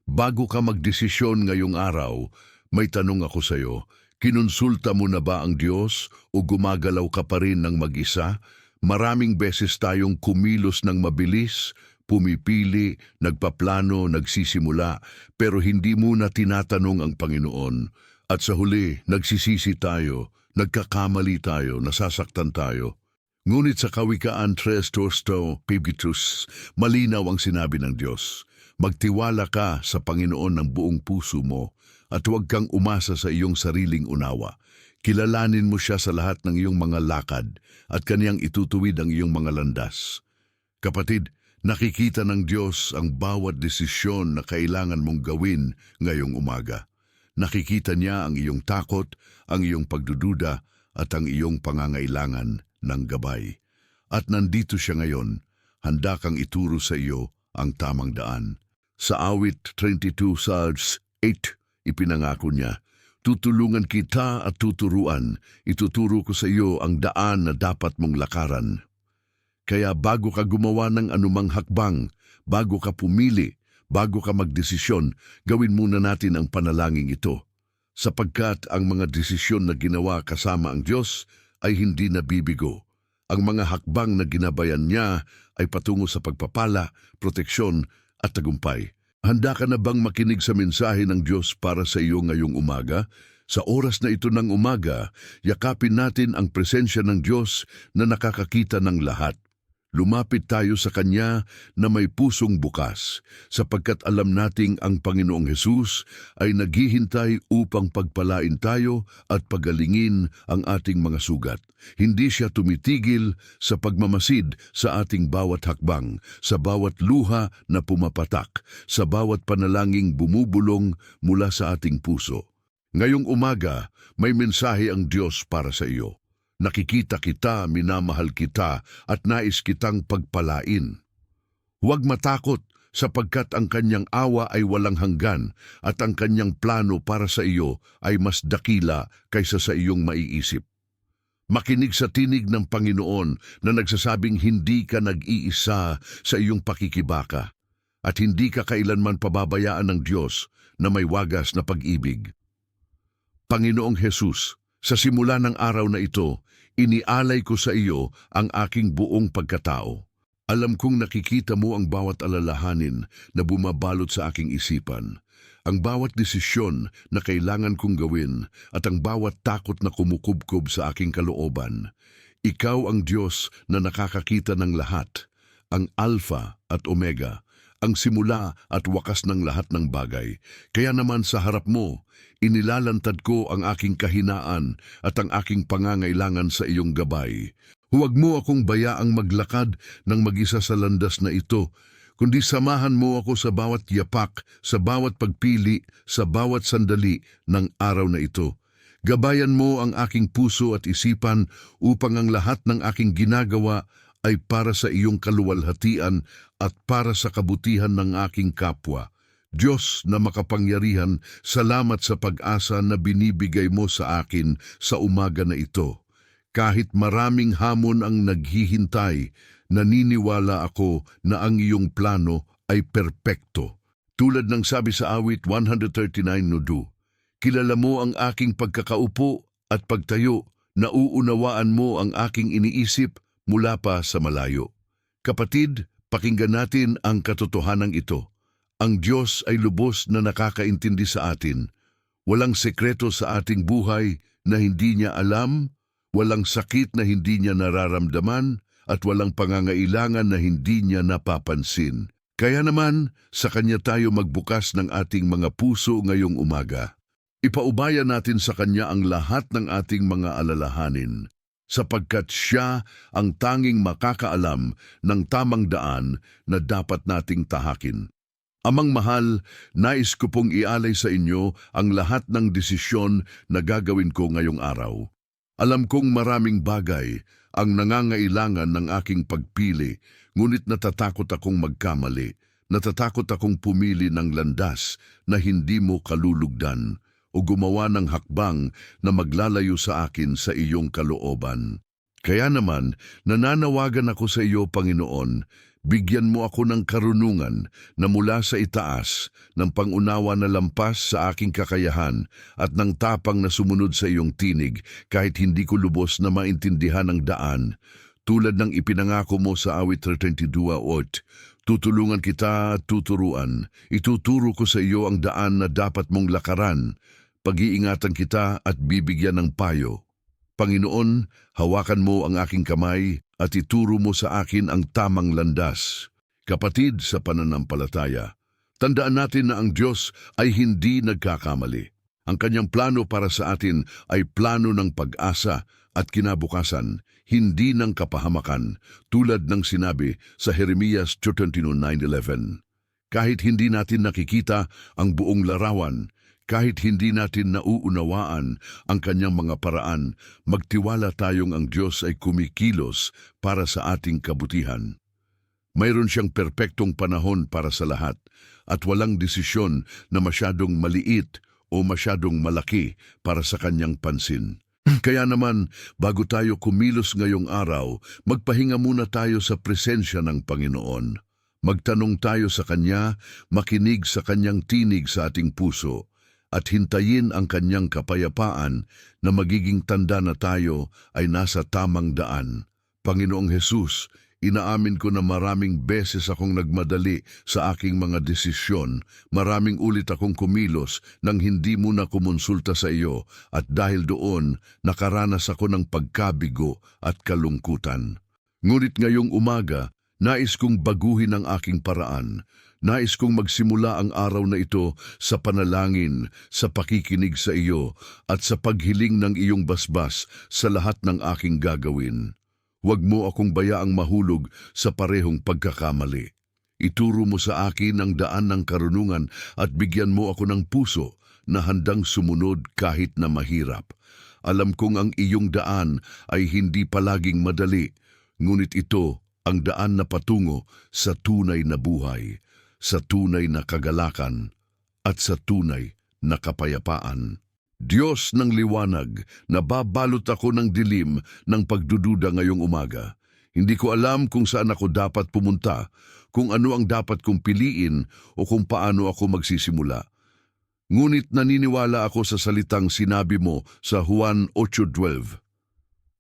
Bago ka magdesisyon ngayong araw, may tanong ako sa iyo. Kinonsulta mo na ba ang Diyos o gumagalaw ka pa rin ng mag-isa? Maraming beses tayong kumilos ng mabilis, pumipili, nagpaplano, nagsisimula, pero hindi muna tinatanong ang Panginoon. At sa huli, nagsisisi tayo, nagkakamali tayo, nasasaktan tayo. Ngunit sa Kawikaan 3:22, malinaw ang sinabi ng Diyos. Magtiwala ka sa Panginoon ng buong puso mo at huwag kang umasa sa iyong sariling unawa. Kilalanin mo siya sa lahat ng iyong mga lakad at kaniyang itutuwid ang iyong mga landas. Kapatid, nakikita ng Diyos ang bawat desisyon na kailangan mong gawin ngayong umaga. Nakikita niya ang iyong takot, ang iyong pagdududa at ang iyong pangangailangan ng gabay. At nandito siya ngayon, handa kang ituro sa iyo ang tamang daan. Sa awit 22:8, ipinangako niya, tutulungan kita at tuturuan, ituturo ko sa iyo ang daan na dapat mong lakaran. Kaya bago ka gumawa ng anumang hakbang, bago ka pumili, bago ka magdesisyon, gawin muna natin ang panalangin ito. Sapagkat ang mga desisyon na ginawa kasama ang Diyos ay hindi nabibigo. Ang mga hakbang na ginabayan niya ay patungo sa pagpapala, proteksyon at tagumpay. Handa ka na bang makinig sa mensahe ng Diyos para sa iyo ngayong umaga? Sa oras na ito ng umaga, yakapin natin ang presensya ng Diyos na nakakakita ng lahat. Lumapit tayo sa Kanya na may pusong bukas, sapagkat alam nating ang Panginoong Hesus ay naghihintay upang pagpalain tayo at pagalingin ang ating mga sugat. Hindi siya tumitigil sa pagmamasid sa ating bawat hakbang, sa bawat luha na pumapatak, sa bawat panalangin bumubulong mula sa ating puso. Ngayong umaga, may mensahe ang Diyos para sa iyo. Nakikita kita, minamahal kita, at nais kitang pagpalain. Huwag matakot, sapagkat ang kanyang awa ay walang hanggan, at ang kanyang plano para sa iyo ay mas dakila kaysa sa iyong maiisip. Makinig sa tinig ng Panginoon na nagsasabing hindi ka nag-iisa sa iyong pakikibaka, at hindi ka kailanman pababayaan ng Diyos na may wagas na pag-ibig. Panginoong Hesus, sa simula ng araw na ito, inialay ko sa iyo ang aking buong pagkatao. Alam kong nakikita mo ang bawat alalahanin na bumabalot sa aking isipan, ang bawat desisyon na kailangan kong gawin at ang bawat takot na kumukubkob sa aking kalooban. Ikaw ang Diyos na nakakakita ng lahat, ang Alpha at Omega, ang simula at wakas ng lahat ng bagay. Kaya naman sa harap mo, inilalantad ko ang aking kahinaan at ang aking pangangailangan sa iyong gabay. Huwag mo akong bayaang maglakad ng mag-isa sa landas na ito, kundi samahan mo ako sa bawat yapak, sa bawat pagpili, sa bawat sandali ng araw na ito. Gabayan mo ang aking puso at isipan upang ang lahat ng aking ginagawa ay para sa iyong kaluwalhatian at para sa kabutihan ng aking kapwa. Diyos na makapangyarihan, salamat sa pag-asa na binibigay mo sa akin sa umaga na ito. Kahit maraming hamon ang naghihintay, naniniwala ako na ang iyong plano ay perpekto. Tulad ng sabi sa awit 139:2, kilala mo ang aking pagkakaupo at pagtayo, nauunawaan mo ang aking iniisip mula pa sa malayo. Kapatid, pakinggan natin ang katotohanan ito. Ang Diyos ay lubos na nakakaintindi sa atin. Walang sekreto sa ating buhay na hindi niya alam, walang sakit na hindi niya nararamdaman, at walang pangangailangan na hindi niya napapansin. Kaya naman, sa Kanya tayo magbukas ng ating mga puso ngayong umaga. Ipaubaya natin sa Kanya ang lahat ng ating mga alalahanin, sapagkat siya ang tanging makakaalam ng tamang daan na dapat nating tahakin. Amang mahal, nais ko pong ialay sa inyo ang lahat ng desisyon na gagawin ko ngayong araw. Alam kong maraming bagay ang nangangailangan ng aking pagpili, ngunit natatakot akong magkamali, natatakot akong pumili ng landas na hindi mo kalulugdan o gumawa ng hakbang na maglalayo sa akin sa iyong kalooban. Kaya naman, nananawagan ako sa iyo, Panginoon, Bigyan mo ako ng karunungan na mula sa itaas, ng pangunawa na lampas sa aking kakayahan at ng tapang na sumunod sa iyong tinig kahit hindi ko lubos na maintindihan ang daan. Tulad ng ipinangako mo sa awit 32:8, tutulungan kita at tuturuan. Ituturo ko sa iyo ang daan na dapat mong lakaran. Pag-iingatan kita at bibigyan ng payo. Panginoon, hawakan mo ang aking kamay at ituro mo sa akin ang tamang landas. Kapatid sa pananampalataya, tandaan natin na ang Diyos ay hindi nagkakamali. Ang kanyang plano para sa atin ay plano ng pag-asa at kinabukasan, hindi ng kapahamakan, tulad ng sinabi sa Jeremias 29:11. Kahit hindi natin nakikita ang buong larawan, kahit hindi natin nauunawaan ang kanyang mga paraan, magtiwala tayong ang Diyos ay kumikilos para sa ating kabutihan. Mayroon siyang perpektong panahon para sa lahat at walang desisyon na masyadong maliit o masyadong malaki para sa kanyang pansin. Kaya naman, bago tayo kumilos ngayong araw, magpahinga muna tayo sa presensya ng Panginoon. Magtanong tayo sa Kanya, makinig sa Kanyang tinig sa ating puso, at hintayin ang kanyang kapayapaan na magiging tanda na tayo ay nasa tamang daan. Panginoong Hesus, inaamin ko na maraming beses akong nagmadali sa aking mga desisyon. Maraming ulit akong kumilos nang hindi muna kumonsulta sa iyo at dahil doon nakaranas ako ng pagkabigo at kalungkutan. Ngunit ngayong umaga, nais kong baguhin ang aking paraan. Nais kong magsimula ang araw na ito sa panalangin, sa pakikinig sa iyo, at sa paghiling ng iyong basbas sa lahat ng aking gagawin. Huwag mo akong bayaang mahulog sa parehong pagkakamali. Ituro mo sa akin ang daan ng karunungan at bigyan mo ako ng puso na handang sumunod kahit na mahirap. Alam kong ang iyong daan ay hindi palaging madali, ngunit ito ang daan na patungo sa tunay na buhay, sa tunay na kagalakan, at sa tunay na kapayapaan. Diyos ng liwanag, nababalot ako ng dilim ng pagdududa ngayong umaga. Hindi ko alam kung saan ako dapat pumunta, kung ano ang dapat kong piliin o kung paano ako magsisimula. Ngunit naniniwala ako sa salitang sinabi mo sa Juan 8:12.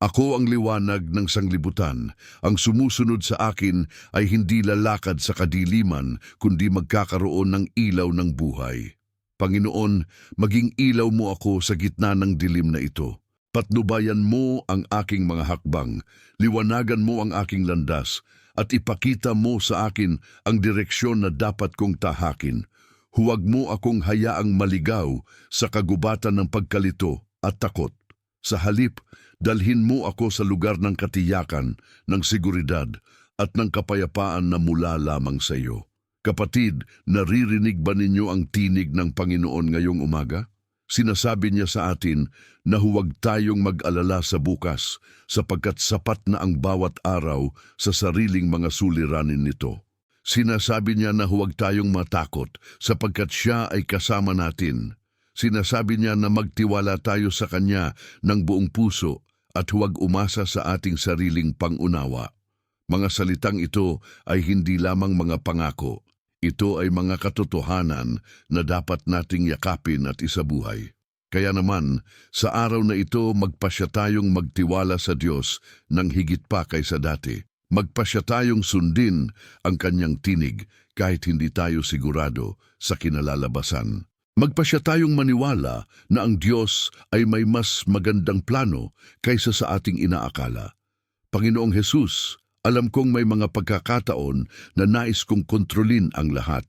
Ako ang liwanag ng sanglibutan. Ang sumusunod sa akin ay hindi lalakad sa kadiliman, kundi magkakaroon ng ilaw ng buhay. Panginoon, maging ilaw mo ako sa gitna ng dilim na ito. Patnubayan mo ang aking mga hakbang, liwanagan mo ang aking landas, at ipakita mo sa akin ang direksyon na dapat kong tahakin. Huwag mo akong hayaang maligaw sa kagubatan ng pagkalito at takot. Sa halip, dalhin mo ako sa lugar ng katiyakan, ng seguridad, at ng kapayapaan na mula lamang sa iyo. Kapatid, naririnig ba ninyo ang tinig ng Panginoon ngayong umaga? Sinasabi niya sa atin na huwag tayong mag-alala sa bukas, sapagkat sapat na ang bawat araw sa sariling mga suliranin nito. Sinasabi niya na huwag tayong matakot, sapagkat siya ay kasama natin. Sinasabi niya na magtiwala tayo sa Kanya ng buong puso at huwag umasa sa ating sariling pangunawa. Mga salitang ito ay hindi lamang mga pangako. Ito ay mga katotohanan na dapat nating yakapin at isabuhay. Kaya naman, sa araw na ito magpasya tayong magtiwala sa Diyos ng higit pa kaysa dati. Magpasya tayong sundin ang Kanyang tinig kahit hindi tayo sigurado sa kinalalabasan. Magpasya tayong maniwala na ang Diyos ay may mas magandang plano kaysa sa ating inaakala. Panginoong Hesus, alam kong may mga pagkakataon na nais kong kontrolin ang lahat.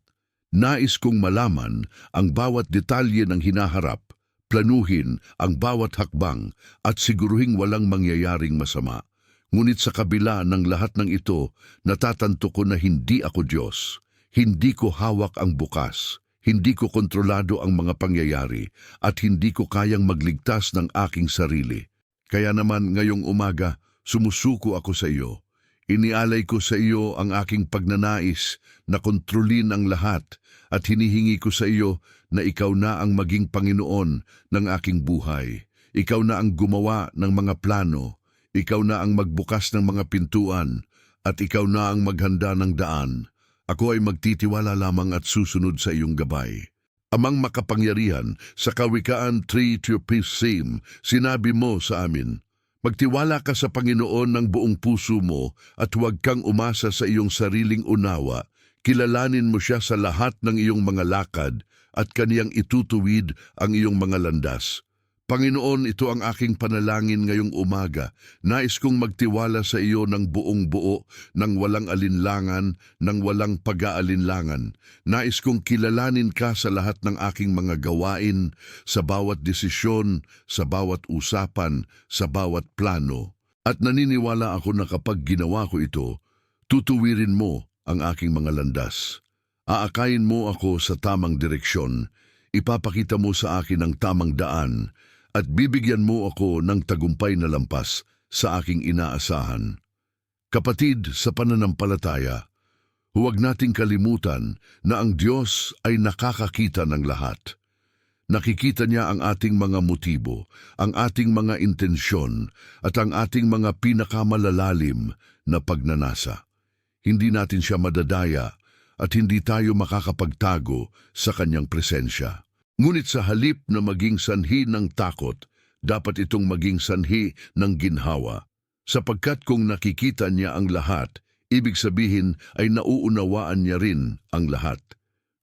Nais kong malaman ang bawat detalye ng hinaharap, planuhin ang bawat hakbang at siguruhing walang mangyayaring masama. Ngunit sa kabila ng lahat ng ito, natatanto ko na hindi ako Diyos. Hindi ko hawak ang bukas. Hindi ko kontrolado ang mga pangyayari at hindi ko kayang magligtas ng aking sarili. Kaya naman ngayong umaga, sumusuko ako sa iyo. Inialay ko sa iyo ang aking pagnanais na kontrolin ang lahat at hinihingi ko sa iyo na ikaw na ang maging Panginoon ng aking buhay. Ikaw na ang gumawa ng mga plano. Ikaw na ang magbukas ng mga pintuan at ikaw na ang maghanda ng daan. Ako ay magtitiwala lamang at susunod sa iyong gabay. Amang makapangyarihan, sa Kawikaan 3:15, sinabi mo sa amin, magtiwala ka sa Panginoon ng buong puso mo at huwag kang umasa sa iyong sariling unawa. Kilalanin mo siya sa lahat ng iyong mga lakad at kaniyang itutuwid ang iyong mga landas. Panginoon, ito ang aking panalangin ngayong umaga. Nais kong magtiwala sa iyo ng buong buo, ng walang alinlangan, ng walang pag-aalinlangan. Nais kong kilalanin ka sa lahat ng aking mga gawain, sa bawat desisyon, sa bawat usapan, sa bawat plano. At naniniwala ako na kapag ginawa ko ito, tutuwirin mo ang aking mga landas. Aakayin mo ako sa tamang direksyon, ipapakita mo sa akin ang tamang daan, at bibigyan mo ako ng tagumpay na lampas sa aking inaasahan. Kapatid sa pananampalataya, huwag nating kalimutan na ang Diyos ay nakakakita ng lahat. Nakikita niya ang ating mga motibo, ang ating mga intensyon, at ang ating mga pinakamalalalim na pagnanasa. Hindi natin siya madadaya at hindi tayo makakapagtago sa kanyang presensya. Ngunit sa halip na maging sanhi ng takot, dapat itong maging sanhi ng ginhawa. Sapagkat kung nakikita niya ang lahat, ibig sabihin ay nauunawaan niya rin ang lahat.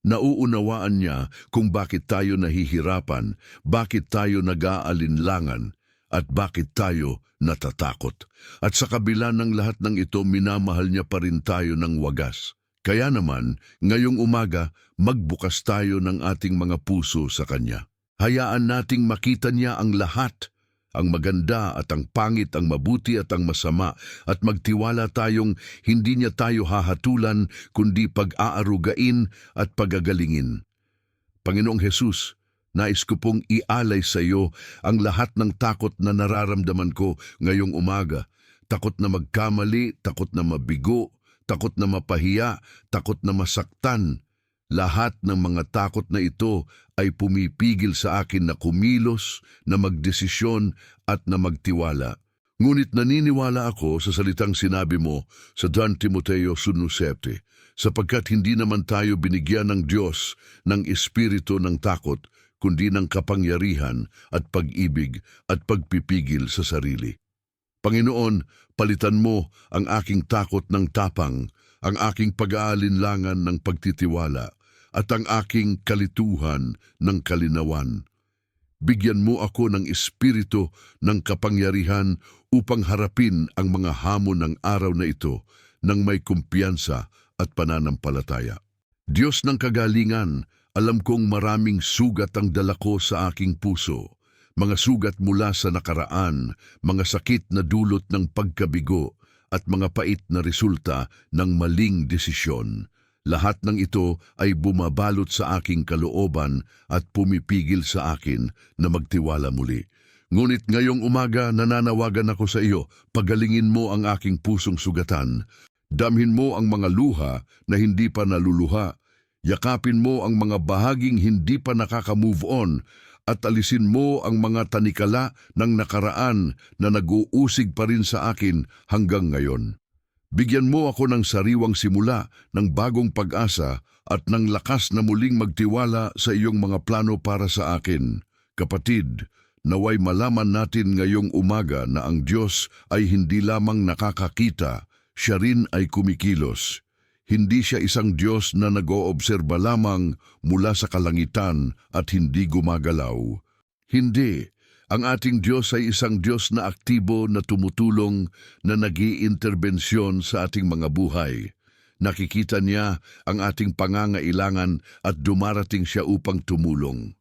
Nauunawaan niya kung bakit tayo nahihirapan, bakit tayo nag-aalinlangan, at bakit tayo natatakot. At sa kabila ng lahat ng ito, minamahal niya pa rin tayo ng wagas. Kaya naman, ngayong umaga, magbukas tayo ng ating mga puso sa Kanya. Hayaan nating makita niya ang lahat, ang maganda at ang pangit, ang mabuti at ang masama, at magtiwala tayong hindi niya tayo hahatulan, kundi pag-aarugain at pagagalingin. Panginoong Hesus, nais ko pong ialay sa iyo ang lahat ng takot na nararamdaman ko ngayong umaga. Takot na magkamali, takot na mabigo, takot na mapahiya, takot na masaktan. Lahat ng mga takot na ito ay pumipigil sa akin na kumilos, na magdesisyon at na magtiwala. Ngunit naniniwala ako sa salitang sinabi mo sa 2 Timoteo 1:7, sapagkat hindi naman tayo binigyan ng Diyos ng espiritu ng takot, kundi ng kapangyarihan at pag-ibig at pagpipigil sa sarili. Panginoon, palitan mo ang aking takot ng tapang, ang aking pag-aalinlangan ng pagtitiwala, at ang aking kalituhan ng kalinawan. Bigyan mo ako ng espiritu ng kapangyarihan upang harapin ang mga hamon ng araw na ito ng may kumpiyansa at pananampalataya. Diyos ng kagalingan, alam kong maraming sugat ang dala ko sa aking puso. Mga sugat mula sa nakaraan, mga sakit na dulot ng pagkabigo, at mga pait na resulta ng maling desisyon. Lahat ng ito ay bumabalot sa aking kalooban at pumipigil sa akin na magtiwala muli. Ngunit ngayong umaga nananawagan ako sa iyo, pagalingin mo ang aking pusong sugatan. Damhin mo ang mga luha na hindi pa naluluha. Yakapin mo ang mga bahaging hindi pa nakaka-move on, at alisin mo ang mga tanikala ng nakaraan na nag-uusig pa rin sa akin hanggang ngayon. Bigyan mo ako ng sariwang simula, ng bagong pag-asa at ng lakas na muling magtiwala sa iyong mga plano para sa akin. Kapatid, naway malaman natin ngayong umaga na ang Diyos ay hindi lamang nakakakita, siya rin ay kumikilos. Hindi siya isang Diyos na nag-oobserba lamang mula sa kalangitan at hindi gumagalaw. Hindi. Ang ating Diyos ay isang Diyos na aktibo, na tumutulong, na nag-iinterbensyon sa ating mga buhay. Nakikita niya ang ating pangangailangan at dumarating siya upang tumulong.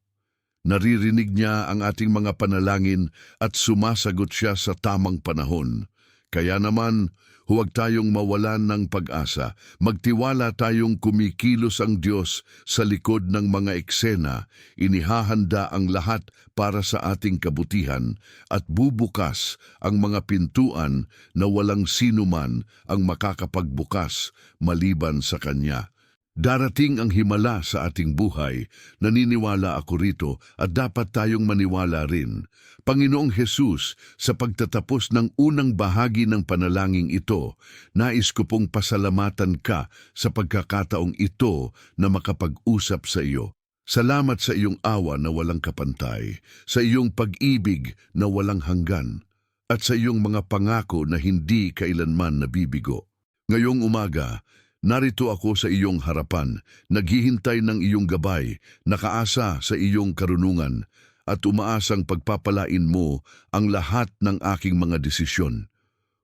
Naririnig niya ang ating mga panalangin at sumasagot siya sa tamang panahon. Kaya naman, huwag tayong mawalan ng pag-asa. Magtiwala tayong kumikilos ang Diyos sa likod ng mga eksena. Inihahanda ang lahat para sa ating kabutihan at bubukas ang mga pintuan na walang sinuman ang makakapagbukas maliban sa Kanya. Darating ang himala sa ating buhay, naniniwala ako rito at dapat tayong maniwala rin. Panginoong Hesus, sa pagtatapos ng unang bahagi ng panalangin ito, nais ko pong pasalamatan ka sa pagkakataong ito na makapag-usap sa iyo. Salamat sa iyong awa na walang kapantay, sa iyong pag-ibig na walang hanggan, at sa iyong mga pangako na hindi kailanman nabibigo. Ngayong umaga, narito ako sa iyong harapan, naghihintay ng iyong gabay, nakaasa sa iyong karunungan, at umaasang pagpapalain mo ang lahat ng aking mga desisyon.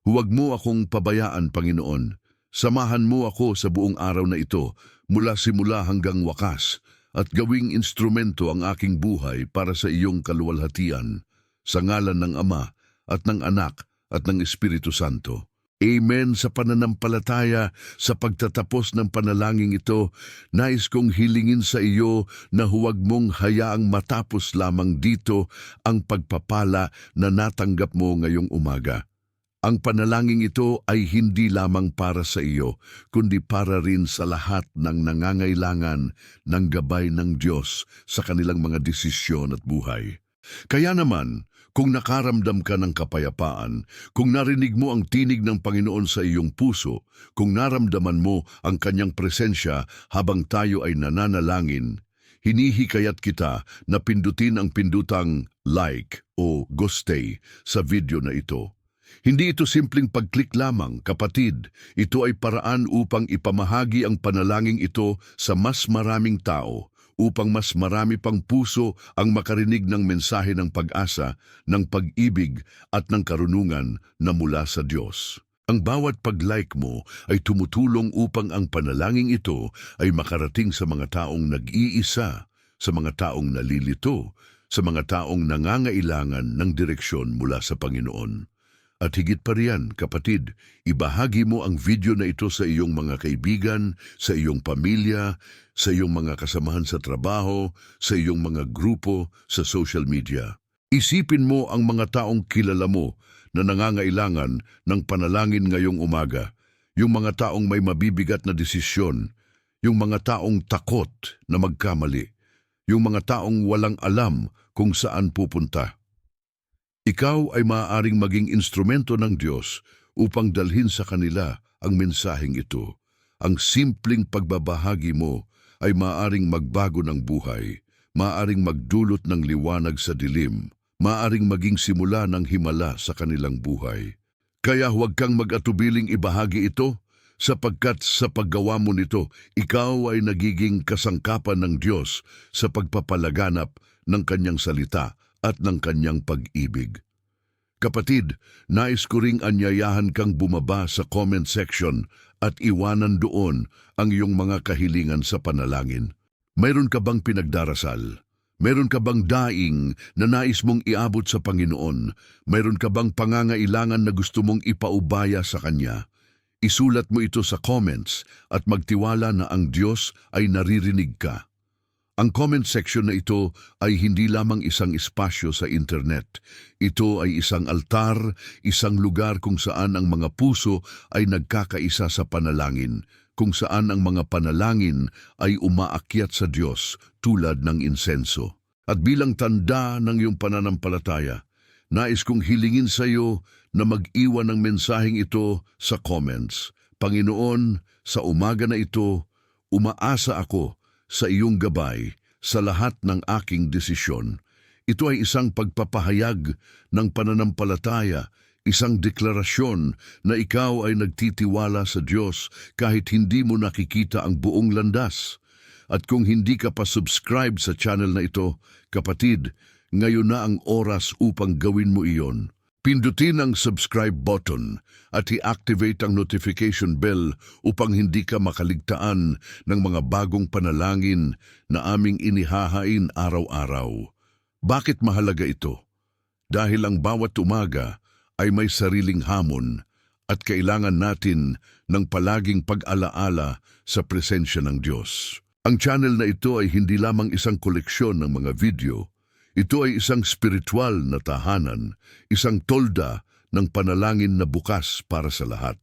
Huwag mo akong pabayaan, Panginoon. Samahan mo ako sa buong araw na ito, mula simula hanggang wakas, at gawing instrumento ang aking buhay para sa iyong kaluwalhatian, sa ngalan ng Ama, at ng Anak, at ng Espiritu Santo. Amen. Sa pananampalataya, sa pagtatapos ng panalangin ito, nais kong hilingin sa iyo na huwag mong hayaang matapos lamang dito ang pagpapala na natanggap mo ngayong umaga. Ang panalangin ito ay hindi lamang para sa iyo, kundi para rin sa lahat ng nangangailangan ng gabay ng Diyos sa kanilang mga desisyon at buhay. Kaya naman, kung nakaramdam ka ng kapayapaan, kung narinig mo ang tinig ng Panginoon sa iyong puso, kung naramdaman mo ang kanyang presensya habang tayo ay nananalangin, hinihikayat kita na pindutin ang pindutang like o guste sa video na ito. Hindi ito simpleng pag-click lamang, kapatid. Ito ay paraan upang ipamahagi ang panalangin ito sa mas maraming tao, upang mas marami pang puso ang makarinig ng mensahe ng pag-asa, ng pag-ibig at ng karunungan na mula sa Diyos. Ang bawat pag-like mo ay tumutulong upang ang panalangin ito ay makarating sa mga taong nag-iisa, sa mga taong nalilito, sa mga taong nangangailangan ng direksyon mula sa Panginoon. At higit pa riyan, kapatid, ibahagi mo ang video na ito sa iyong mga kaibigan, sa iyong pamilya, sa iyong mga kasamahan sa trabaho, sa iyong mga grupo, sa social media. Isipin mo ang mga taong kilala mo na nangangailangan ng panalangin ngayong umaga, yung mga taong may mabibigat na desisyon, yung mga taong takot na magkamali, yung mga taong walang alam kung saan pupunta. Ikaw ay maaaring maging instrumento ng Diyos upang dalhin sa kanila ang mensaheng ito. Ang simpleng pagbabahagi mo ay maaaring magbago ng buhay, maaaring magdulot ng liwanag sa dilim, maaaring maging simula ng himala sa kanilang buhay. Kaya huwag kang mag-atubiling ibahagi ito, sapagkat sa paggawa mo nito, ikaw ay nagiging kasangkapan ng Diyos sa pagpapalaganap ng kanyang salita at ng kanyang pag-ibig. Kapatid, nais ko ring anyayahan kang bumaba sa comment section at iwanan doon ang iyong mga kahilingan sa panalangin. Mayroon ka bang pinagdarasal? Mayroon ka bang daing na nais mong iabot sa Panginoon? Mayroon ka bang pangangailangan na gusto mong ipaubaya sa Kanya? Isulat mo ito sa comments at magtiwala na ang Diyos ay naririnig ka. Ang comment section na ito ay hindi lamang isang espasyo sa internet. Ito ay isang altar, isang lugar kung saan ang mga puso ay nagkakaisa sa panalangin, kung saan ang mga panalangin ay umaakyat sa Diyos tulad ng insenso. At bilang tanda ng iyong pananampalataya, nais kong hilingin sa iyo na mag-iwan ng mensaheng ito sa comments. Panginoon, sa umaga na ito, umaasa ako sa iyong gabay sa lahat ng aking desisyon. Ito ay isang pagpapahayag ng pananampalataya, isang deklarasyon na ikaw ay nagtitiwala sa Diyos kahit hindi mo nakikita ang buong landas. At kung hindi ka pa subscribe sa channel na ito, kapatid, ngayon na ang oras upang gawin mo iyon. Pindutin ang subscribe button at i-activate ang notification bell upang hindi ka makaligtaan ng mga bagong panalangin na aming inihahain araw-araw. Bakit mahalaga ito? Dahil ang bawat umaga ay may sariling hamon at kailangan natin ng palaging pag-alaala sa presensya ng Diyos. Ang channel na ito ay hindi lamang isang koleksyon ng mga video. Ito ay isang spiritual na tahanan, isang tolda ng panalangin na bukas para sa lahat.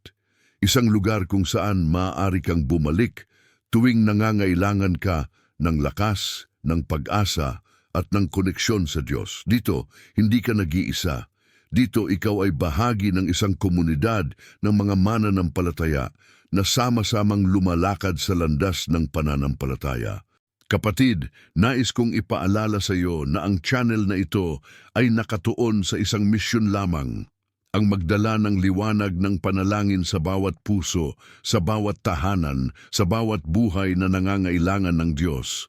Isang lugar kung saan maaari kang bumalik Tuwing nangangailangan ka ng lakas, ng pag-asa at ng koneksyon sa Diyos. Dito, hindi ka nag-iisa. Dito, ikaw ay bahagi ng isang komunidad ng mga mananampalataya na sama-samang lumalakad sa landas ng pananampalataya. Kapatid, nais kong ipaalala sa iyo na ang channel na ito ay nakatuon sa isang misyon lamang, ang magdala ng liwanag ng panalangin sa bawat puso, sa bawat tahanan, sa bawat buhay na nangangailangan ng Diyos.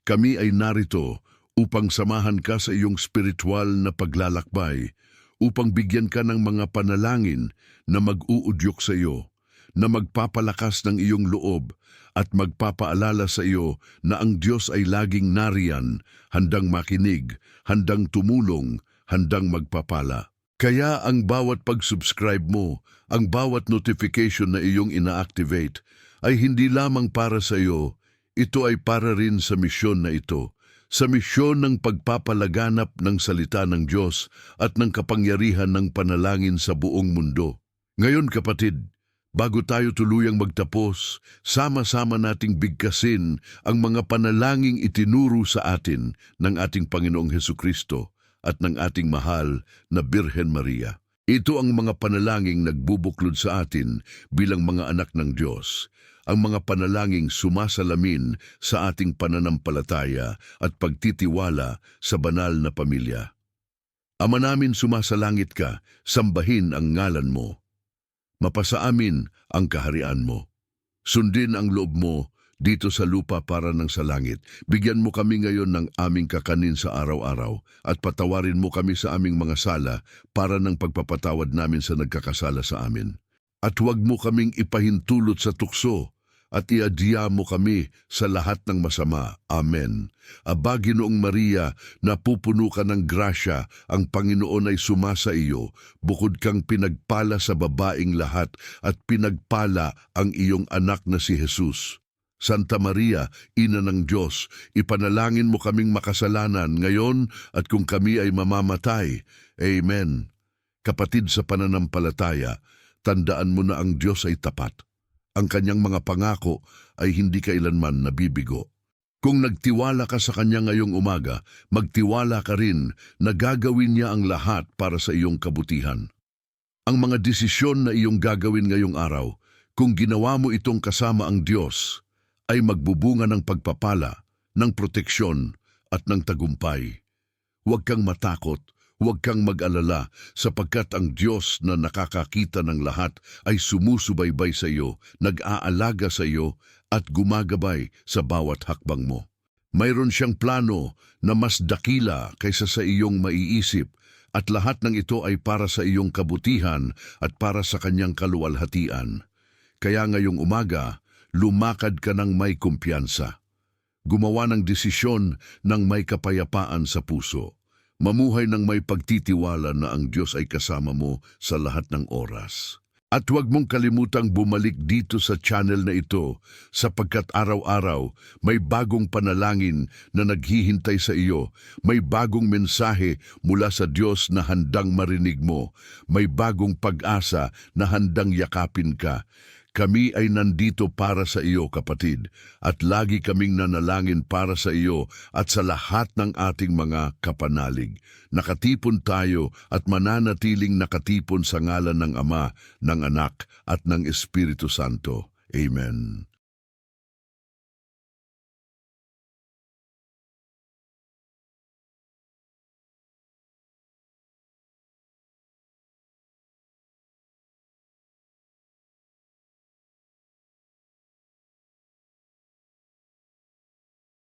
Kami ay narito upang samahan ka sa iyong spiritual na paglalakbay, upang bigyan ka ng mga panalangin na mag-uudyok sa iyo, na magpapalakas ng iyong loob at magpapaalala sa iyo na ang Diyos ay laging nariyan, handang makinig, handang tumulong, handang magpapala. Kaya ang bawat pag-subscribe mo, ang bawat notification na iyong ina-activate ay hindi lamang para sa iyo, ito ay para rin sa misyon na ito, sa misyon ng pagpapalaganap ng salita ng Diyos at ng kapangyarihan ng panalangin sa buong mundo. Ngayon kapatid, bago tayo tuluyang magtapos, sama-sama nating bigkasin ang mga panalangin itinuro sa atin ng ating Panginoong Hesukristo at ng ating mahal na Birhen Maria. Ito ang mga panalangin nagbubuklod sa atin bilang mga anak ng Diyos, ang mga panalangin sumasalamin sa ating pananampalataya at pagtitiwala sa banal na pamilya. Ama namin sumasalangit ka, sambahin ang ngalan mo. Mapasa amin ang kaharian mo. Sundin ang loob mo dito sa lupa para ng sa langit. Bigyan mo kami ngayon ng aming kakanin sa araw-araw at patawarin mo kami sa aming mga sala para ng pagpapatawad namin sa nagkakasala sa amin. At huwag mo kaming ipahintulot sa tukso at iadya mo kami sa lahat ng masama. Amen. Aba, Ginoong Maria, napupuno ka ng grasya, ang Panginoon ay sumasa iyo, bukod kang pinagpala sa babaing lahat at pinagpala ang iyong anak na si Jesus. Santa Maria, Ina ng Diyos, ipanalangin mo kaming makasalanan ngayon at kung kami ay mamamatay. Amen. Kapatid sa pananampalataya, tandaan mo na ang Diyos ay tapat. Ang kanyang mga pangako ay hindi kailanman nabibigo. Kung nagtiwala ka sa kanya ngayong umaga, magtiwala ka rin na gagawin niya ang lahat para sa iyong kabutihan. Ang mga desisyon na iyong gagawin ngayong araw, kung ginawa mo itong kasama ang Diyos, ay magbubunga ng pagpapala, ng proteksyon at ng tagumpay. Huwag kang matakot, huwag kang mag-alala sapagkat ang Diyos na nakakakita ng lahat ay sumusubaybay sa iyo, nag-aalaga sa iyo at gumagabay sa bawat hakbang mo. Mayroon siyang plano na mas dakila kaysa sa iyong maiisip at lahat ng ito ay para sa iyong kabutihan at para sa kanyang kaluwalhatian. Kaya ngayong umaga, lumakad ka ng may kumpiyansa. Gumawa ng desisyon ng may kapayapaan sa puso. Mamuhay ng may pagtitiwala na ang Diyos ay kasama mo sa lahat ng oras. At huwag mong kalimutang bumalik dito sa channel na ito sapagkat araw-araw may bagong panalangin na naghihintay sa iyo. May bagong mensahe mula sa Diyos na handang marinig mo. May bagong pag-asa na handang yakapin ka. Kami ay nandito para sa iyo, kapatid, at lagi kaming nanalangin para sa iyo at sa lahat ng ating mga kapanalig. Nakatipon tayo at mananatiling nakatipon sa ngalan ng Ama, ng Anak at ng Espiritu Santo. Amen.